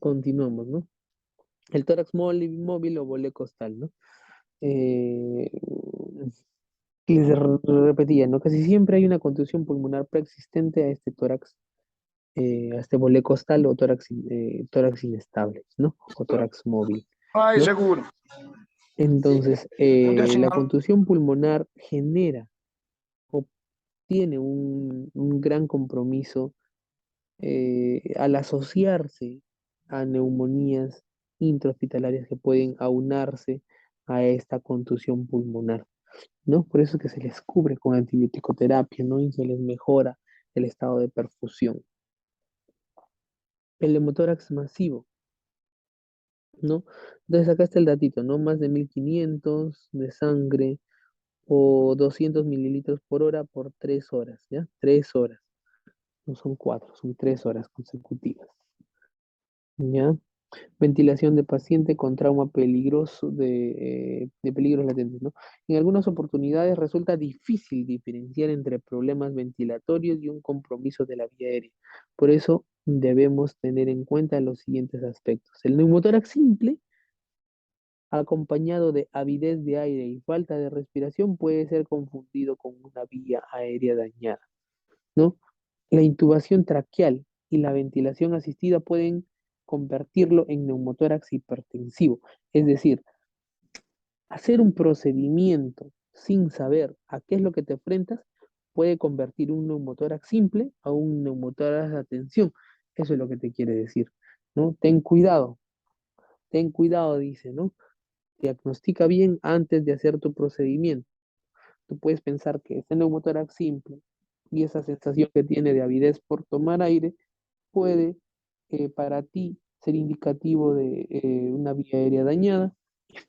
continuamos, ¿no? El tórax móvil o voleo costal, ¿no? Eh, Les repetía, ¿no? Casi siempre hay una contusión pulmonar preexistente a este tórax, a este voleo costal o tórax inestable, ¿no? O tórax móvil, Ay, ¿no? seguro. Entonces, Entonces, la contusión pulmonar genera o tiene un gran compromiso al asociarse a neumonías intrahospitalarias que pueden aunarse a esta contusión pulmonar, ¿no? Por eso es que se les cubre con antibiótico-terapia, ¿no? Y se les mejora el estado de perfusión. El hemotórax masivo, ¿no? Entonces acá está el datito, ¿no? Más de 1500 de sangre o 200 mililitros por hora por 3 horas, ¿ya? 3 horas, no son 4, son 3 horas consecutivas, ¿ya? Ventilación de paciente con trauma peligroso de peligros latentes, ¿no? En algunas oportunidades resulta difícil diferenciar entre problemas ventilatorios y un compromiso de la vía aérea. Por eso debemos tener en cuenta los siguientes aspectos. El neumotórax simple, acompañado de avidez de aire y falta de respiración, puede ser confundido con una vía aérea dañada, ¿no? La intubación traqueal y la ventilación asistida pueden convertirlo en neumotórax hipertensivo. Es decir, hacer un procedimiento sin saber a qué es lo que te enfrentas puede convertir un neumotórax simple a un neumotórax de atención. Eso es lo que te quiere decir, ¿no? Ten cuidado, dice, ¿no? Diagnostica bien antes de hacer tu procedimiento. Tú puedes pensar que ese neumotórax simple y esa sensación que tiene de avidez por tomar aire puede para ti ser indicativo de una vía aérea dañada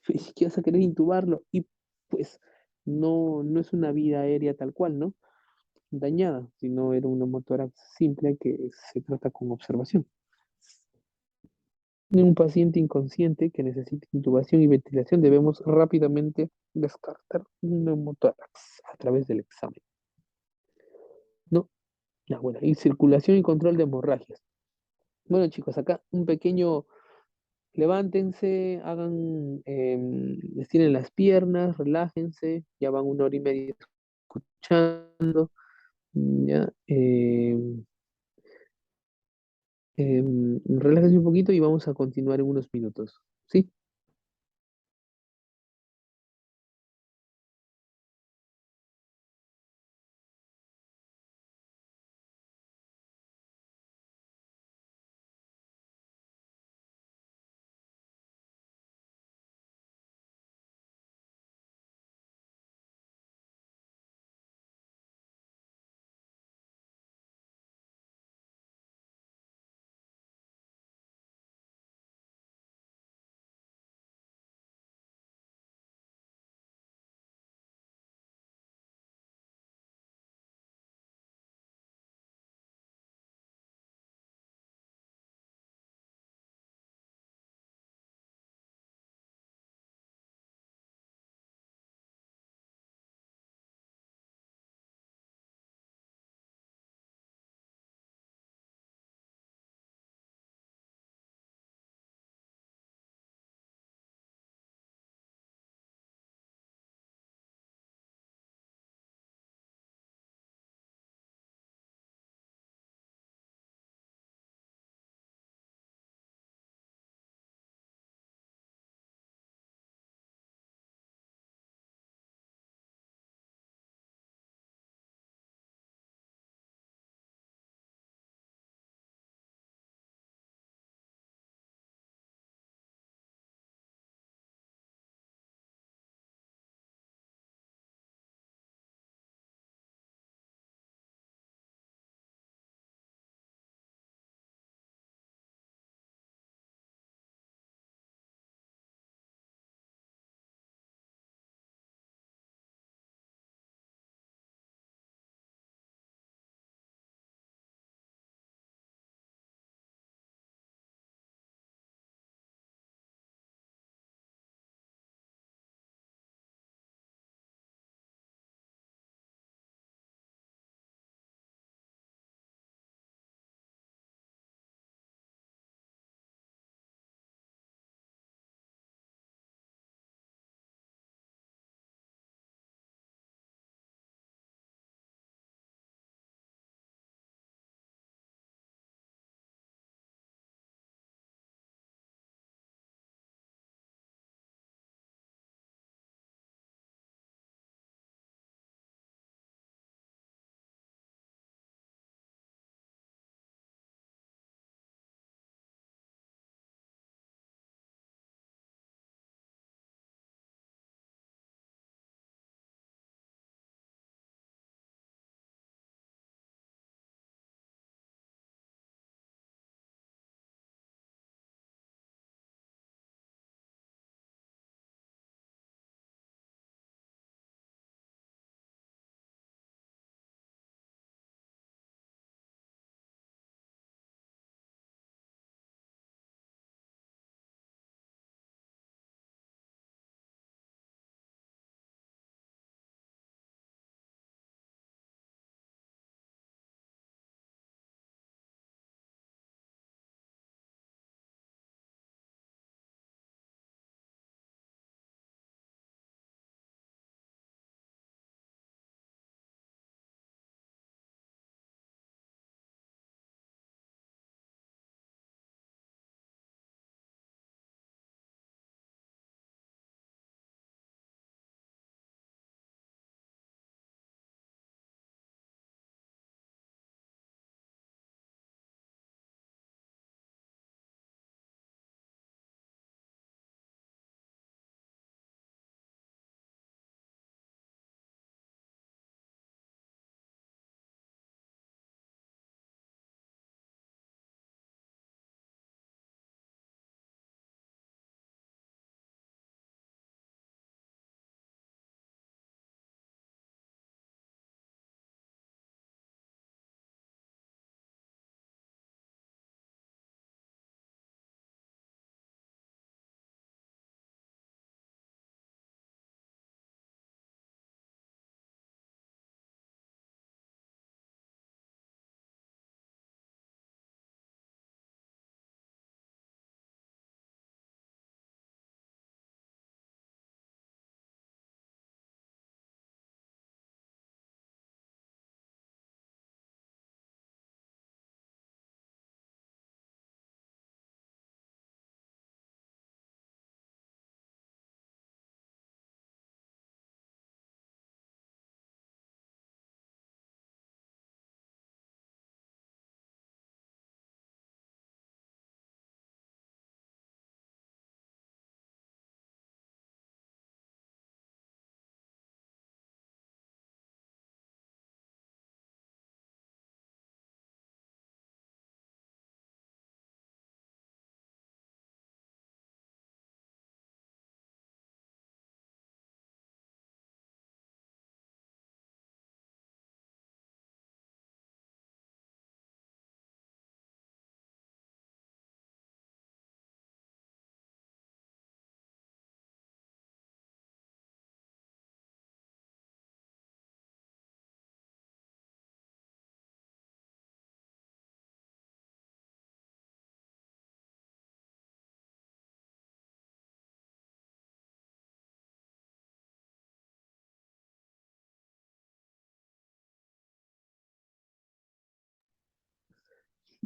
y si vas a querer intubarlo y pues no es una vía aérea tal cual, ¿no? Dañada, sino era una motora simple que se trata con observación. En un paciente inconsciente que necesita intubación y ventilación debemos rápidamente descartar un neumotórax a través del examen, ¿no? Ah, bueno, y circulación y control de hemorragias. Bueno, chicos, acá un pequeño. Levántense, estiren las piernas, relájense, ya van 1 hora y media escuchando, ya, relájense un poquito y vamos a continuar en unos minutos, ¿sí?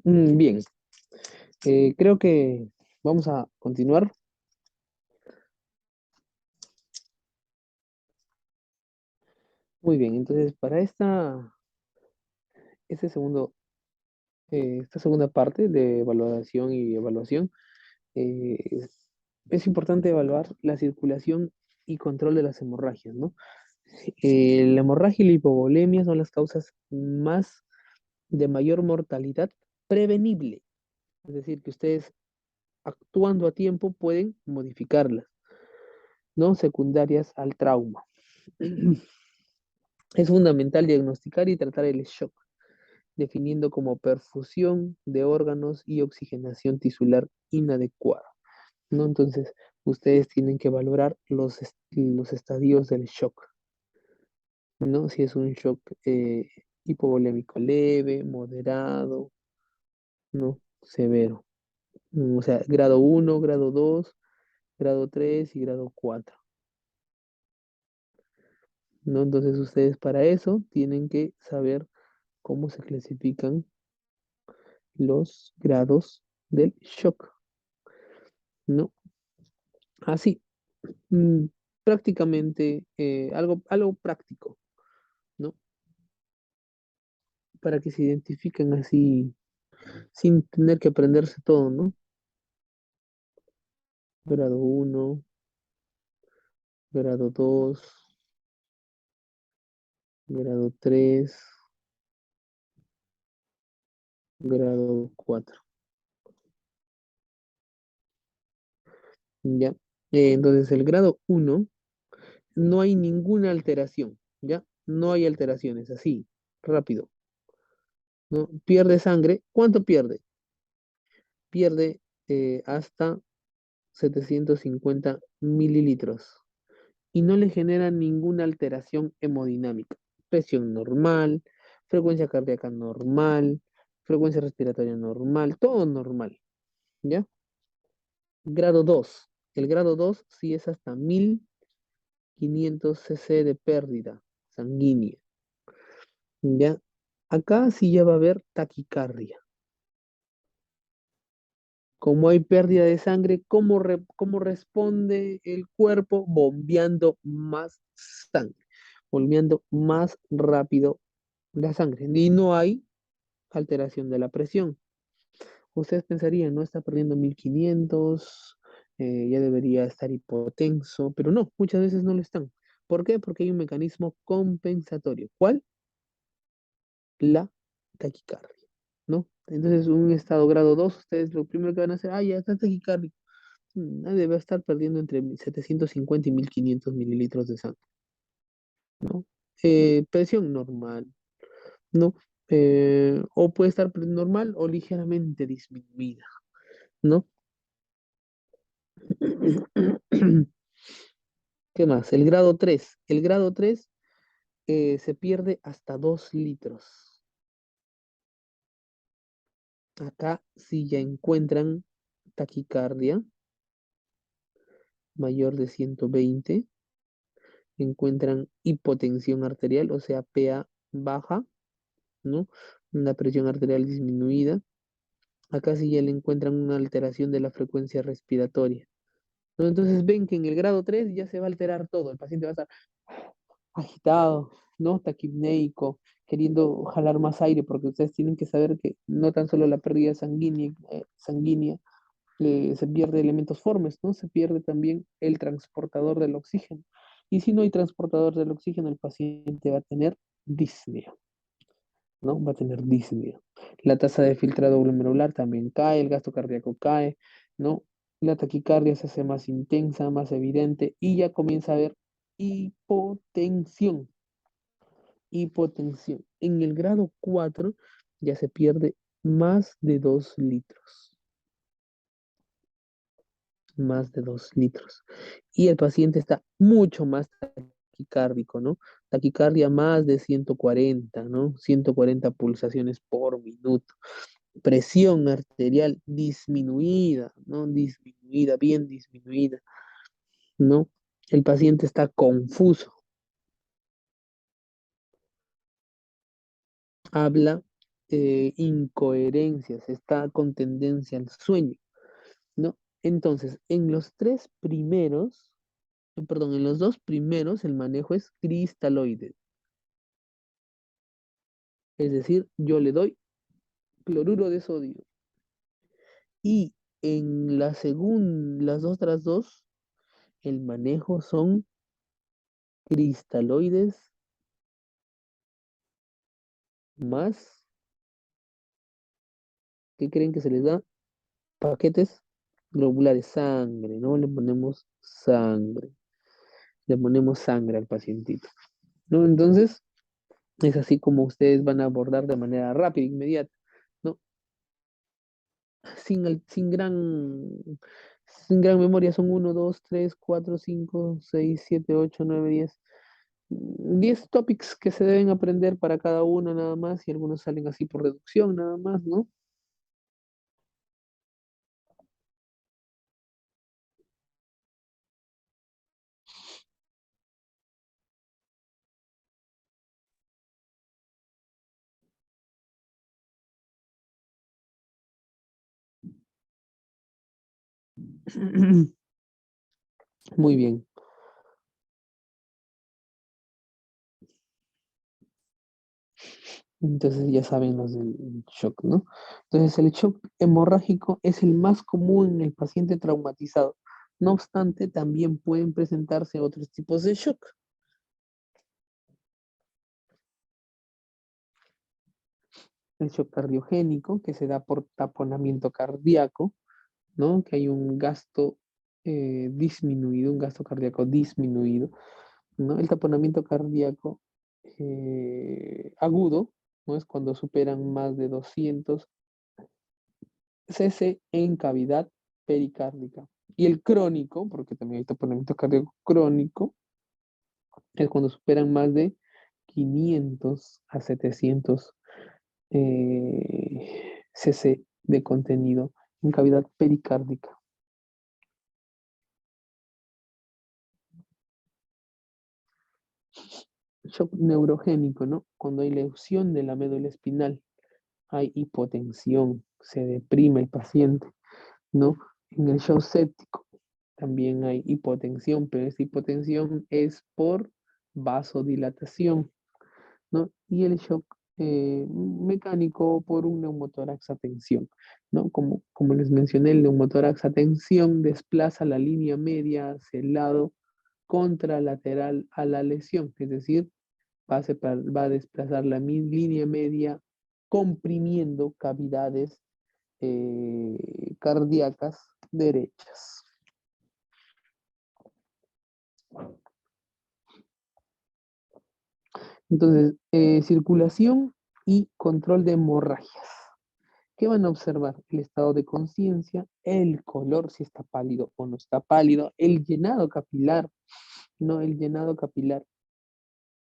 Bien, creo que vamos a continuar. Muy bien, entonces para este segundo, esta segunda parte de valoración y evaluación, eh, es importante evaluar la circulación y control de las hemorragias, ¿no? La hemorragia y la hipovolemia son las causas más de mayor mortalidad prevenible, es decir, que ustedes actuando a tiempo pueden modificarlas, ¿no? Secundarias al trauma. Es fundamental diagnosticar y tratar el shock, definiendo como perfusión de órganos y oxigenación tisular inadecuada, ¿no? Entonces, ustedes tienen que valorar los estadios del shock, ¿no? Si es un shock hipovolémico leve, moderado, ¿no? Severo. O sea, grado 1, grado 2, grado 3 y grado 4, ¿no? Entonces, ustedes para eso tienen que saber cómo se clasifican los grados del shock, ¿no? Así, mm, prácticamente algo práctico, ¿no? Para que se identifiquen así sin tener que aprenderse todo, ¿no? Grado 1, grado 2, grado 3, grado 4. ¿Ya? Entonces, el grado 1 no hay ninguna alteración, ¿ya? No hay alteraciones, así, rápido, ¿no? Pierde sangre. ¿Cuánto pierde? Pierde hasta 750 mililitros y no le genera ninguna alteración hemodinámica. Presión normal, frecuencia cardíaca normal, frecuencia respiratoria normal, todo normal, ¿ya? Grado 2. El grado 2 sí es hasta 1500 cc de pérdida sanguínea, ¿ya? Acá sí ya va a haber taquicardia. Como hay pérdida de sangre, ¿cómo responde el cuerpo? Bombeando más sangre, bombeando más rápido la sangre. Y no hay alteración de la presión. Ustedes pensarían, no está perdiendo 1500, ya debería estar hipotenso, pero no, muchas veces no lo están. ¿Por qué? Porque hay un mecanismo compensatorio. ¿Cuál? La taquicardia, ¿no? Entonces, un estado grado 2, ustedes lo primero que van a hacer, ya está taquicardia. Debe estar perdiendo entre 750 y 1500 mililitros de sangre, ¿no? Presión normal, ¿no? O puede estar normal o ligeramente disminuida, ¿no? ¿Qué más? El grado 3. El grado 3 se pierde hasta 2 litros. Acá si ya encuentran taquicardia mayor de 120, encuentran hipotensión arterial, o sea, PA baja, ¿no? Una presión arterial disminuida. Acá sí ya le encuentran una alteración de la frecuencia respiratoria, ¿no? Entonces ven que en el grado 3 ya se va a alterar todo. El paciente va a estar agitado, ¿no? Taquipneico, queriendo jalar más aire, porque ustedes tienen que saber que no tan solo la pérdida sanguínea se pierde elementos formes, ¿no? Se pierde también el transportador del oxígeno. Y si no hay transportador del oxígeno, el paciente va a tener disnea, ¿no? Va a tener disnea. La tasa de filtrado glomerular también cae, el gasto cardíaco cae, ¿no? La taquicardia se hace más intensa, más evidente y ya comienza a haber hipotensión. Hipotensión. En el grado 4 ya se pierde más de 2 litros, más de 2 litros. Y el paciente está mucho más taquicárdico, ¿no? Taquicardia más de 140, ¿no? 140 pulsaciones por minuto. Presión arterial disminuida, ¿no? Disminuida, bien disminuida, ¿no? El paciente está confuso, habla incoherencias, está con tendencia al sueño, ¿no? Entonces, en los tres primeros, perdón, en los dos primeros el manejo es cristaloide, es decir, yo le doy cloruro de sodio. Y en las otras dos, el manejo son cristaloides más, ¿qué creen que se les da? Paquetes globulares, sangre, ¿no? Le ponemos sangre al pacientito, ¿no? Entonces, es así como ustedes van a abordar de manera rápida, inmediata, ¿no? Sin gran memoria, son uno 2 3 4 5 6 7 8 9 10 topics que se deben aprender para cada uno nada más y algunos salen así por reducción nada más, ¿no? Muy bien. Entonces ya saben los del shock, ¿no? Entonces el shock hemorrágico es el más común en el paciente traumatizado. No obstante, también pueden presentarse otros tipos de shock. El shock cardiogénico, que se da por taponamiento cardíaco, ¿no? Que hay un gasto disminuido, un gasto cardíaco disminuido, ¿no? El taponamiento cardíaco agudo, ¿no? Es cuando superan más de 200 cc en cavidad pericárdica. Y el crónico, porque también hay taponamiento cardíaco crónico, es cuando superan más de 500 a 700 cc de contenido en cavidad pericárdica. Shock neurogénico, ¿no? Cuando hay lesión de la médula espinal, hay hipotensión, se deprime el paciente, ¿no? En el shock séptico también hay hipotensión, pero esta hipotensión es por vasodilatación, ¿no? Y el shock mecánico por un neumotórax a tensión, ¿no? Como les mencioné, el neumotórax a tensión desplaza la línea media hacia el lado contralateral a la lesión, es decir, va a desplazar la línea media comprimiendo cavidades cardíacas derechas. Entonces, circulación y control de hemorragias. ¿Qué van a observar? El estado de conciencia, el color, si está pálido o no está pálido, el llenado capilar, ¿no? El llenado capilar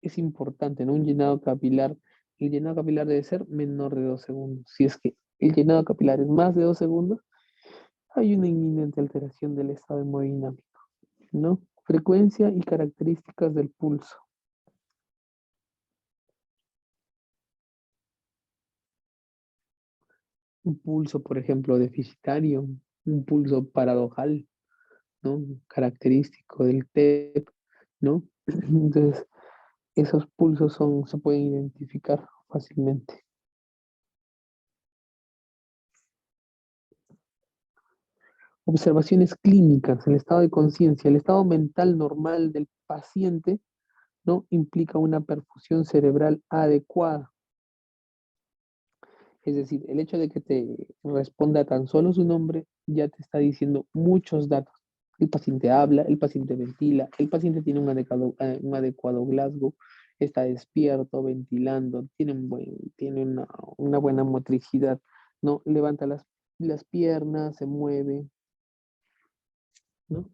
es importante, ¿no? El llenado capilar debe ser menor de 2 segundos. Si es que el llenado capilar es más de 2 segundos, hay una inminente alteración del estado hemodinámico, ¿no? Frecuencia y características del pulso. Un pulso, por ejemplo, deficitario, un pulso paradojal, ¿no? Característico del TEP, ¿no? Entonces, esos pulsos se pueden identificar fácilmente. Observaciones clínicas, el estado de conciencia, el estado mental normal del paciente, ¿no? Implica una perfusión cerebral adecuada. Es decir, el hecho de que te responda tan solo su nombre ya te está diciendo muchos datos. El paciente habla, el paciente ventila, el paciente tiene un adecuado Glasgow, está despierto, ventilando, tiene una buena motricidad, ¿no? Levanta las piernas, se mueve, ¿no?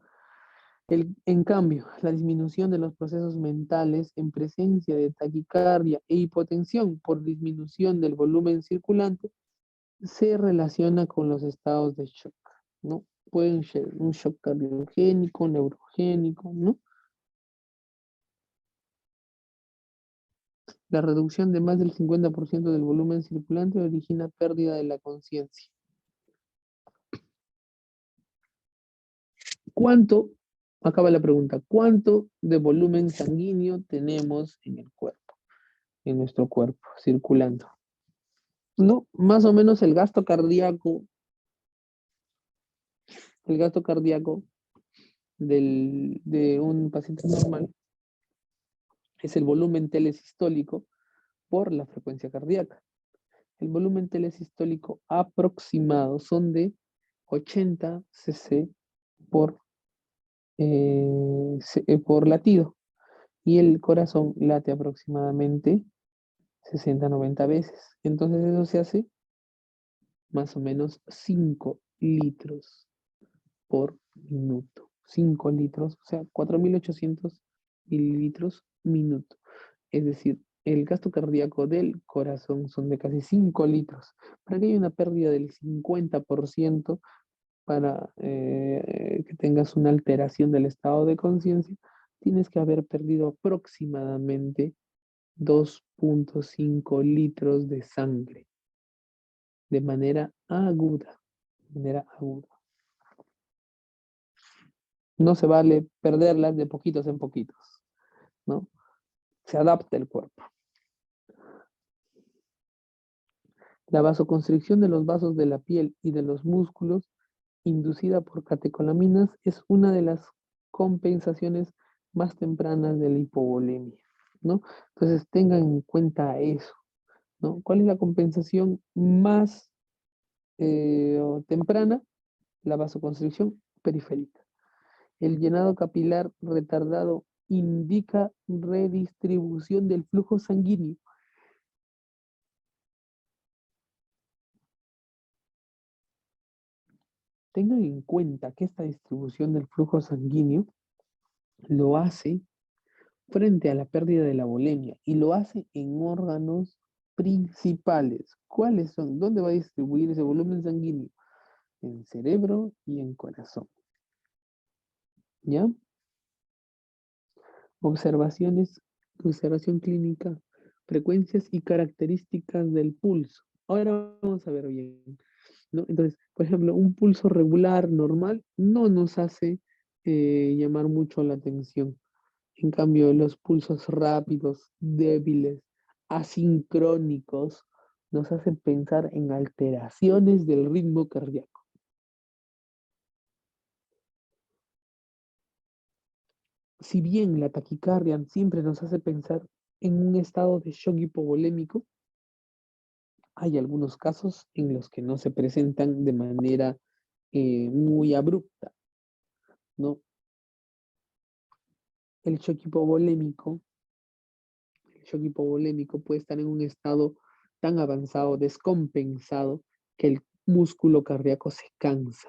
En cambio, la disminución de los procesos mentales en presencia de taquicardia e hipotensión por disminución del volumen circulante se relaciona con los estados de shock, ¿no? Pueden ser un shock cardiogénico, neurogénico, ¿no? La reducción de más del 50% del volumen circulante origina pérdida de la conciencia. ¿Cuánto, acaba la pregunta, cuánto de volumen sanguíneo tenemos en el cuerpo, en nuestro cuerpo, circulando? No, más o menos el gasto cardíaco de un paciente normal es el volumen telesistólico por la frecuencia cardíaca. El volumen telesistólico aproximado son de 80 cc por, por latido y el corazón late aproximadamente 60-90 veces. Entonces eso se hace más o menos 5 litros por minuto. 5 litros, o sea, 4.800 mililitros minuto. Es decir, el gasto cardíaco del corazón son de casi 5 litros. Para que haya una pérdida del 50%, para que tengas una alteración del estado de conciencia, tienes que haber perdido aproximadamente 2.5 litros de sangre de manera aguda. De manera aguda. No se vale perderlas de poquitos en poquitos, ¿no? Se adapta el cuerpo. La vasoconstricción de los vasos de la piel y de los músculos inducida por catecolaminas es una de las compensaciones más tempranas de la hipovolemia, ¿no? Entonces tengan en cuenta eso, ¿no? ¿Cuál es la compensación más temprana? La vasoconstricción periférica. El llenado capilar retardado indica redistribución del flujo sanguíneo. Tengan en cuenta que esta distribución del flujo sanguíneo lo hace frente a la pérdida de la volemia y lo hace en órganos principales. ¿Cuáles son? ¿Dónde va a distribuir ese volumen sanguíneo? En cerebro y en corazón. ¿Ya? Observación clínica, frecuencias y características del pulso. Ahora vamos a ver bien, ¿no? Entonces, por ejemplo, un pulso regular, normal, no nos hace llamar mucho la atención. En cambio, los pulsos rápidos, débiles, asincrónicos, nos hacen pensar en alteraciones del ritmo cardíaco. Si bien la taquicardia siempre nos hace pensar en un estado de shock hipovolémico, hay algunos casos en los que no se presentan de manera muy abrupta, ¿no? El shock hipovolémico, el shock hipovolémico puede estar en un estado tan avanzado, descompensado, que el músculo cardíaco se cansa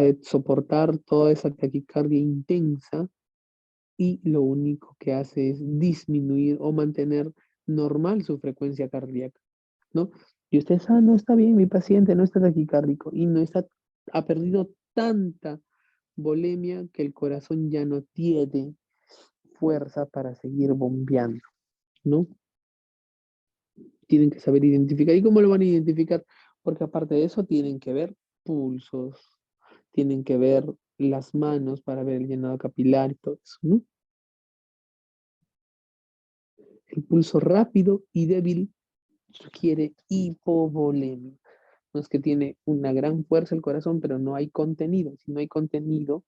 de soportar toda esa taquicardia intensa y lo único que hace es disminuir o mantener normal su frecuencia cardíaca, ¿no? Y usted, no está bien, mi paciente no está taquicárdico y no está, ha perdido tanta volemia que el corazón ya no tiene fuerza para seguir bombeando, ¿no? Tienen que saber identificar. ¿Y cómo lo van a identificar? Porque aparte de eso tienen que ver pulsos, tienen que ver las manos para ver el llenado capilar y todo eso, ¿no? El pulso rápido y débil sugiere hipovolemia. No es que tiene una gran fuerza el corazón, pero no hay contenido. Si no hay contenido,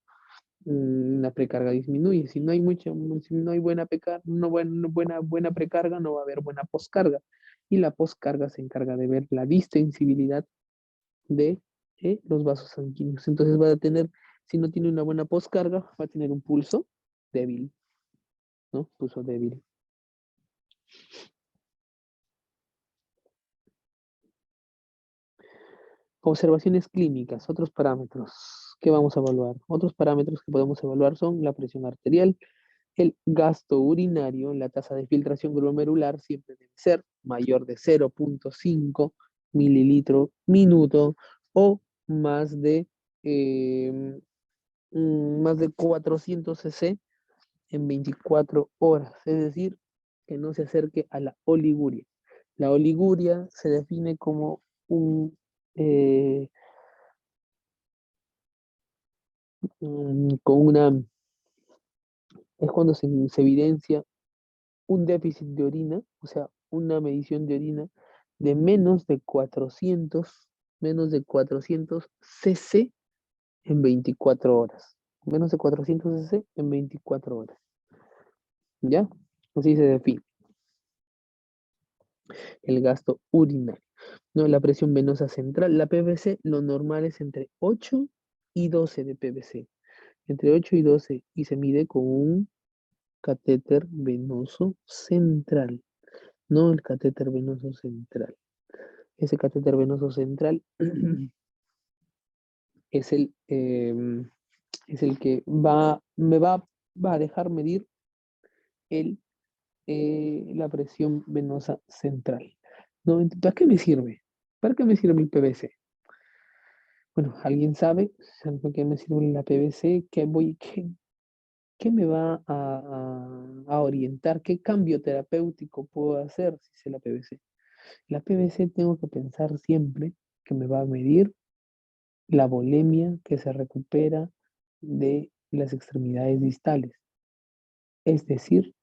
la precarga disminuye. Si no hay si no hay buena precarga, no va a haber buena poscarga. Y la poscarga se encarga de ver la distensibilidad de los vasos sanguíneos. Entonces va a tener, si no tiene una buena poscarga, va a tener un pulso débil, ¿no? Pulso débil. Observaciones clínicas, otros parámetros que vamos a evaluar. Otros parámetros que podemos evaluar son la presión arterial, el gasto urinario, la tasa de filtración glomerular siempre debe ser mayor de 0.5 mililitro minuto o más de 400 cc en 24 horas, es decir, que no se acerque a la oliguria. La oliguria se define como un, eh, con una, es cuando se evidencia un déficit de orina, o sea, una medición de orina de menos de 400 cc en 24 horas. Menos de 400 cc en 24 horas. ¿Ya? Así se define el gasto urinario. No, la presión venosa central, la PVC, lo normal es entre 8 y 12 de PVC. Entre 8 y 12 y se mide con un catéter venoso central, no el catéter venoso central. Ese catéter venoso central es es el que va a dejar medir el, la presión venosa central. ¿No? ¿Para qué me sirve? ¿Para qué me sirve el PVC? Bueno, ¿alguien sabe? ¿Sabe para qué me sirve la PVC? ¿Qué me va a orientar? ¿Qué cambio terapéutico puedo hacer si sé la PVC? La PVC tengo que pensar siempre que me va a medir la volemia que se recupera de las extremidades distales. Es decir,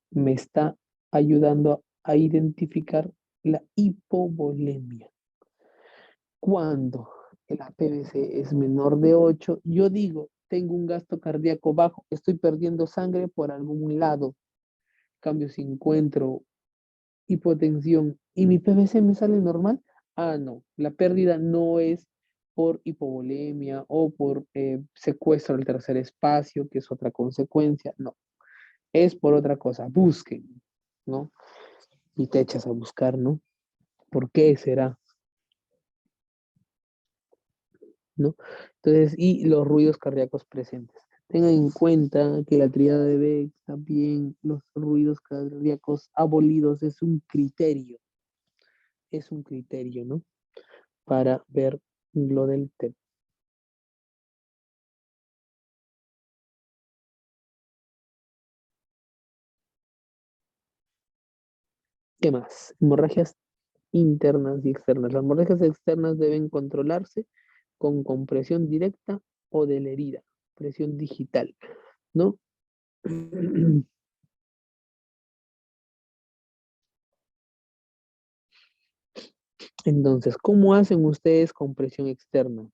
me está ayudando a identificar la hipovolemia. Cuando la PVC es menor de 8, yo digo, tengo un gasto cardíaco bajo, estoy perdiendo sangre por algún lado. En cambio, si encuentro hipotensión y mi PVC me sale normal, no, la pérdida no es por hipovolemia o por secuestro del tercer espacio, que es otra consecuencia, no, es por otra cosa, busquen, ¿no? Y te echas a buscar, ¿no? ¿Por qué será? ¿No? Entonces, y los ruidos cardíacos presentes. Tengan en cuenta que la tríada de Beck, también los ruidos cardíacos abolidos, es un criterio, ¿no? Para ver lo del TEP. ¿Qué más? Hemorragias internas y externas. Las hemorragias externas deben controlarse con compresión directa o de la herida, presión digital, ¿no? Entonces, ¿cómo hacen ustedes compresión externa?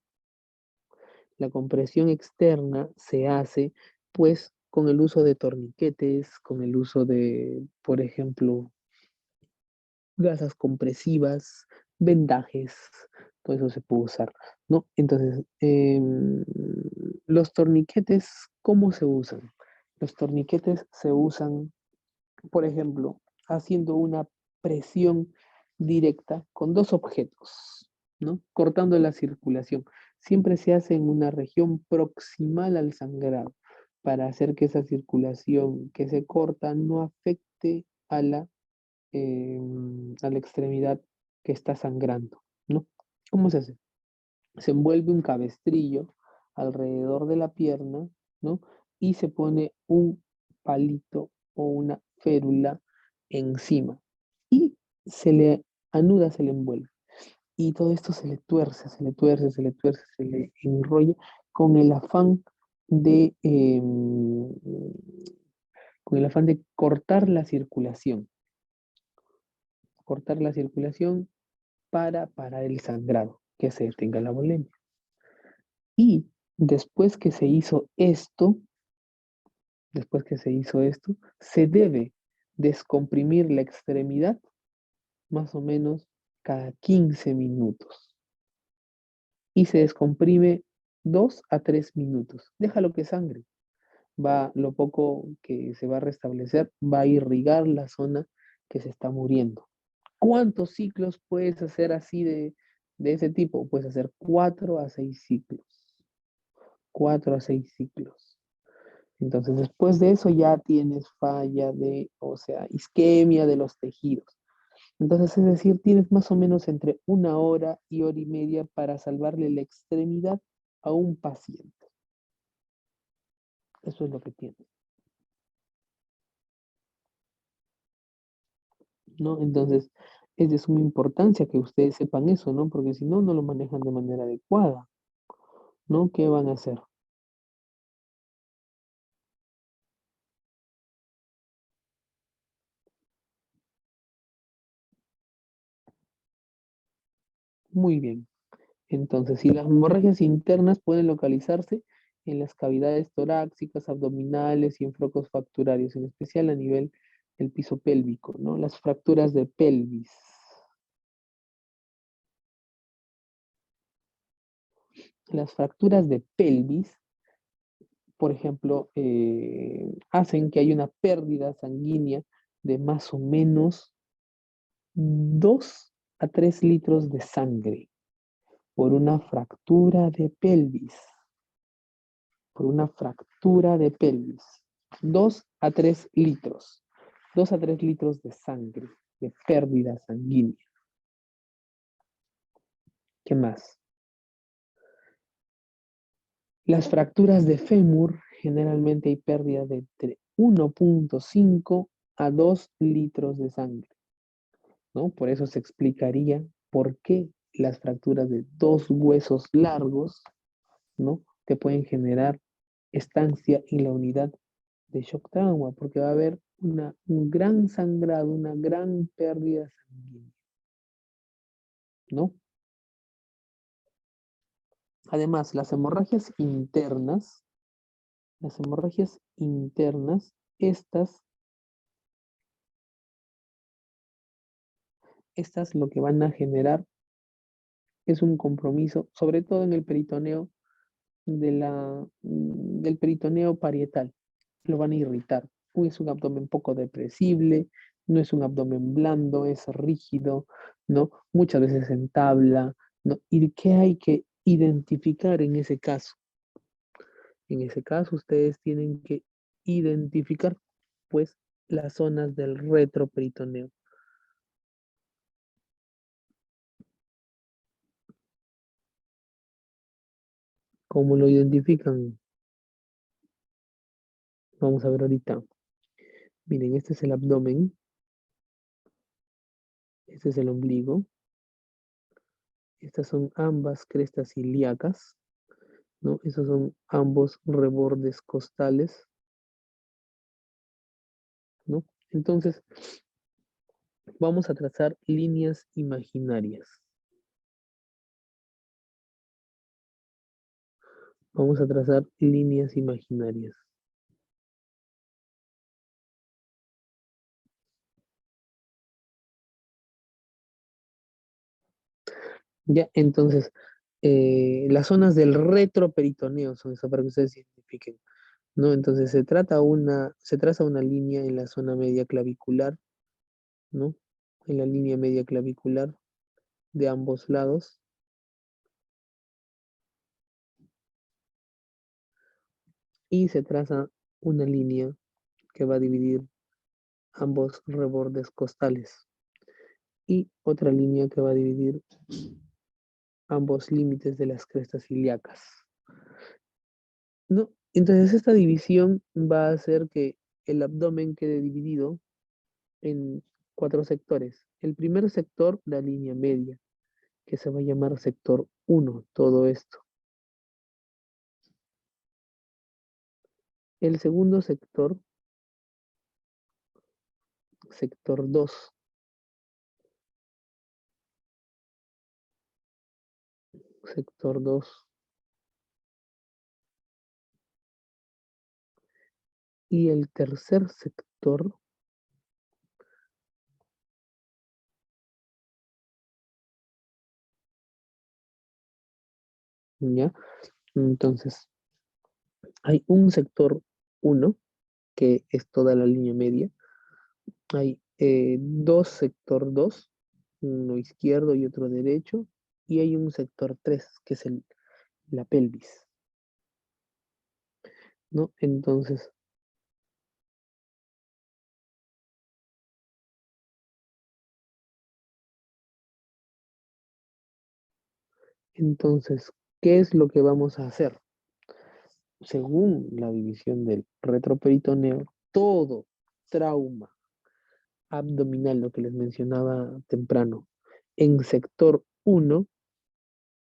La compresión externa se hace, pues, con el uso de torniquetes, con el uso de, por ejemplo, gasas compresivas, vendajes, todo eso se puede usar, ¿no? Entonces, los torniquetes, ¿cómo se usan? Los torniquetes se usan, por ejemplo, haciendo una presión directa con dos objetos, ¿no? Cortando la circulación. Siempre se hace en una región proximal al sangrado para hacer que esa circulación que se corta no afecte a la extremidad que está sangrando, ¿no? ¿Cómo se hace? Se envuelve un cabestrillo alrededor de la pierna, ¿no? Y se pone un palito o una férula encima y se le anuda, se le envuelve. Y todo esto se le tuerce, se le tuerce, se le tuerce, se le enrolla con el afán de, con el afán de cortar la circulación para parar el sangrado, que se detenga la volemia. Y después que se hizo esto, se debe descomprimir la extremidad más o menos cada 15 minutos. Y se descomprime 2 a 3 minutos. Déjalo que sangre. Lo poco que se va a restablecer va a irrigar la zona que se está muriendo. ¿Cuántos ciclos puedes hacer así de ese tipo? Puedes hacer 4 a 6 ciclos. 4 a 6 ciclos. Entonces, después de eso ya tienes falla o sea, isquemia de los tejidos. Entonces, es decir, tienes más o menos entre 1 hora y hora y media para salvarle la extremidad a un paciente. Eso es lo que tienes. ¿no? Entonces, es de suma importancia que ustedes sepan eso, ¿no? Porque si no, no lo manejan de manera adecuada, ¿no? ¿Qué van a hacer? Muy bien. Entonces, si las hemorragias internas pueden localizarse en las cavidades torácicas, abdominales y en focos fracturarios, en especial a nivel del piso pélvico, ¿no? Las fracturas de pelvis. Las fracturas de pelvis, por ejemplo, hacen que haya una pérdida sanguínea de más o menos 2 a 3 litros de sangre por una fractura de pelvis. Por una fractura de pelvis. 2 a 3 litros. 2 a 3 litros de sangre, de pérdida sanguínea. ¿Qué más? Las fracturas de fémur, generalmente hay pérdida de entre 1,5 a 2 litros de sangre, ¿no? Por eso se explicaría por qué las fracturas de dos huesos largos, ¿no? Te pueden generar estancia en la unidad de shock trauma, porque va a haber un gran sangrado, una gran pérdida sanguínea, ¿no? Además, las hemorragias internas, estas lo que van a generar es un compromiso, sobre todo en el peritoneo del peritoneo parietal. Lo van a irritar. Es un abdomen poco depresible, no es un abdomen blando, es rígido, ¿no? Muchas veces en tabla, ¿no? ¿Y qué hay que identificar en ese caso? En ese caso, ustedes tienen que identificar, pues, las zonas del retroperitoneo. ¿Cómo lo identifican? Vamos a ver ahorita. Miren, este es el abdomen, este es el ombligo, estas son ambas crestas ilíacas, ¿no? Esos son ambos rebordes costales, ¿no? Entonces, vamos a trazar líneas imaginarias. Vamos a trazar líneas imaginarias. Ya, entonces, las zonas del retroperitoneo son eso para que ustedes identifiquen, ¿no? Entonces, se traza una línea en la zona media clavicular, ¿no? En la línea media clavicular de ambos lados. Y se traza una línea que va a dividir ambos rebordes costales y otra línea que va a dividir ambos límites de las crestas ilíacas. ¿No? Entonces esta división va a hacer que el abdomen quede dividido en 4 sectores. El primer sector, la línea media, que se va a llamar sector 1, todo esto. El segundo sector, sector 2, sector 2. Y el tercer sector, ¿ya? Entonces, hay un sector 1, que es toda la línea media. Hay dos sector 2, uno izquierdo y otro derecho. Y hay un sector 3, que es la pelvis, ¿no? Entonces, ¿qué es lo que vamos a hacer? Según la división del retroperitoneo, todo trauma abdominal, lo que les mencionaba temprano. En sector uno,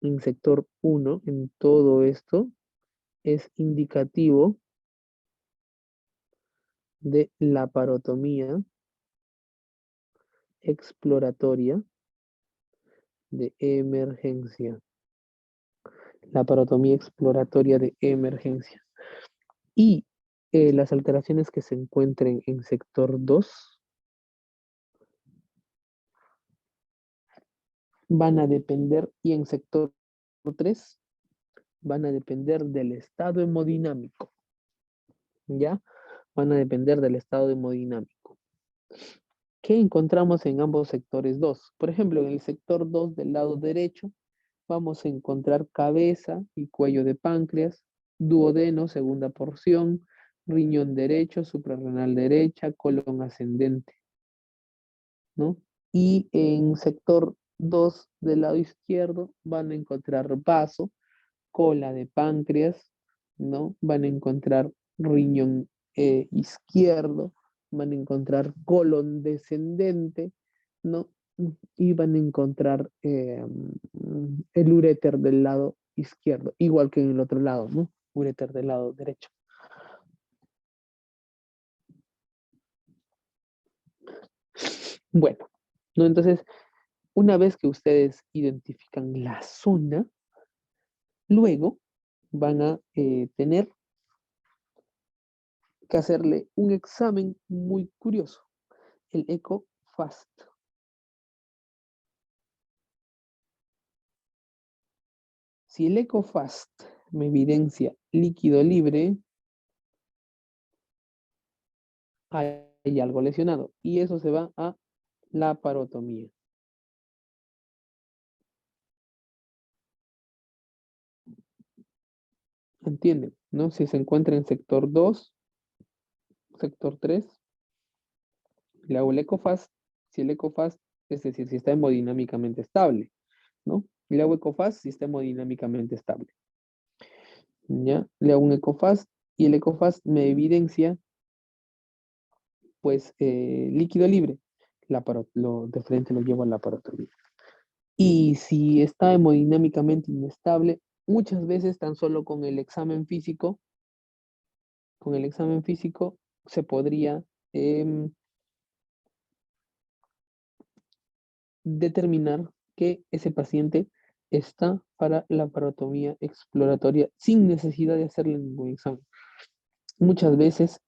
en todo esto es indicativo de laparotomía exploratoria de emergencia. Laparotomía exploratoria de emergencia. Y las alteraciones que se encuentren en sector 2 van a depender, y en sector 3 van a depender del estado hemodinámico, ¿ya? Van a depender del estado hemodinámico. ¿Qué encontramos en ambos sectores 2? Por ejemplo, en el sector 2 del lado derecho, vamos a encontrar cabeza y cuello de páncreas, duodeno, segunda porción, riñón derecho, suprarrenal derecha, colon ascendente, ¿no? Y en sector 2 del lado izquierdo van a encontrar vaso, cola de páncreas, ¿no? Van a encontrar riñón izquierdo, van a encontrar colon descendente, ¿no? Y van a encontrar el uréter del lado izquierdo, igual que en el otro lado, ¿no? Uréter del lado derecho. Bueno, ¿no? Entonces, una vez que ustedes identifican la zona, luego van a tener que hacerle un examen muy curioso, el ECOFAST. Si el ECOFAST me evidencia líquido libre, hay algo lesionado y eso se va a la parotomía. ¿Entienden? ¿No? Si se encuentra en sector 2, sector 3, le hago el ECOFAST. Si el ECOFAST, es decir, si está hemodinámicamente estable, ¿no? Le hago ECOFAST si está hemodinámicamente estable. ¿Ya? Le hago un ECOFAST y el ECOFAST me evidencia, pues, líquido libre. De frente lo llevo a la parotomía. Y si está hemodinámicamente inestable, muchas veces tan solo con el examen físico se podría determinar que ese paciente está para la parotomía exploratoria sin necesidad de hacerle ningún examen. Muchas veces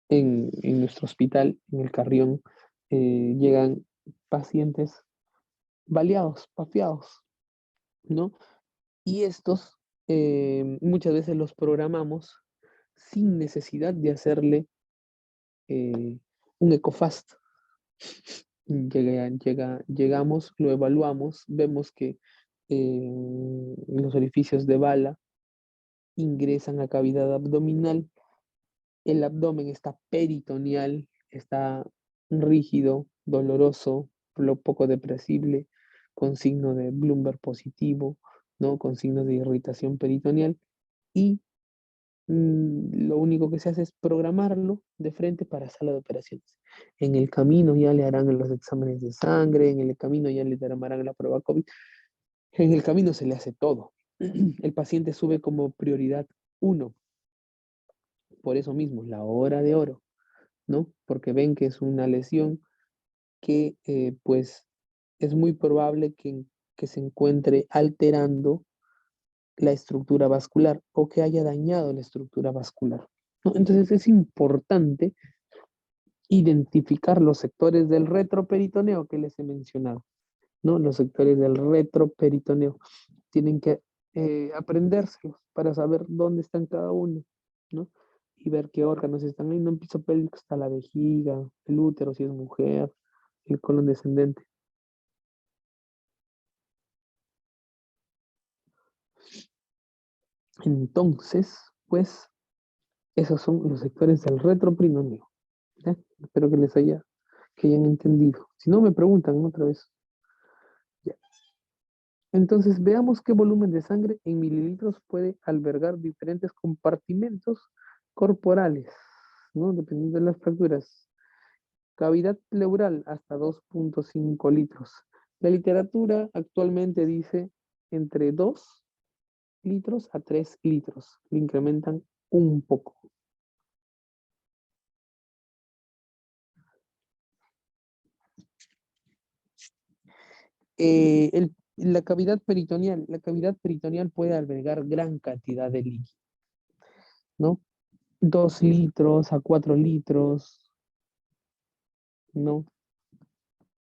en nuestro hospital, en el Carrión, llegan pacientes baleados, papeados, ¿no? Y estos muchas veces los programamos sin necesidad de hacerle un ECOFAST. Llegamos, lo evaluamos, vemos que los orificios de bala ingresan a cavidad abdominal, el abdomen está peritoneal, está rígido, doloroso, poco depresible, con signo de Bloomberg positivo, ¿no? Con signos de irritación peritoneal y lo único que se hace es programarlo de frente para sala de operaciones. En el camino ya le harán los exámenes de sangre, en el camino ya le harán la prueba COVID, en el camino se le hace todo. El paciente sube como prioridad 1, por eso mismo, la hora de oro, ¿no? Porque ven que es una lesión que pues es muy probable que se encuentre alterando la estructura vascular o que haya dañado la estructura vascular, ¿no? Entonces es importante identificar los sectores del retroperitoneo que les he mencionado, ¿no? Los sectores del retroperitoneo. Tienen que aprendérselos para saber dónde están cada uno, ¿no? Y ver qué órganos están ahí. No, en piso pélvico está la vejiga, el útero si es mujer, el colon descendente. Entonces, pues, esos son los sectores del retroperitoneo. ¿Ya? Espero que hayan entendido. Si no, me preguntan otra vez. Ya. Entonces, veamos qué volumen de sangre en mililitros puede albergar diferentes compartimentos corporales, ¿no? Dependiendo de las fracturas. Cavidad pleural hasta 2,5 litros. La literatura actualmente dice entre 2 litros a 3 litros. Lo incrementan un poco. La cavidad peritoneal puede albergar gran cantidad de líquido, ¿no? 2 litros a 4 litros, ¿no?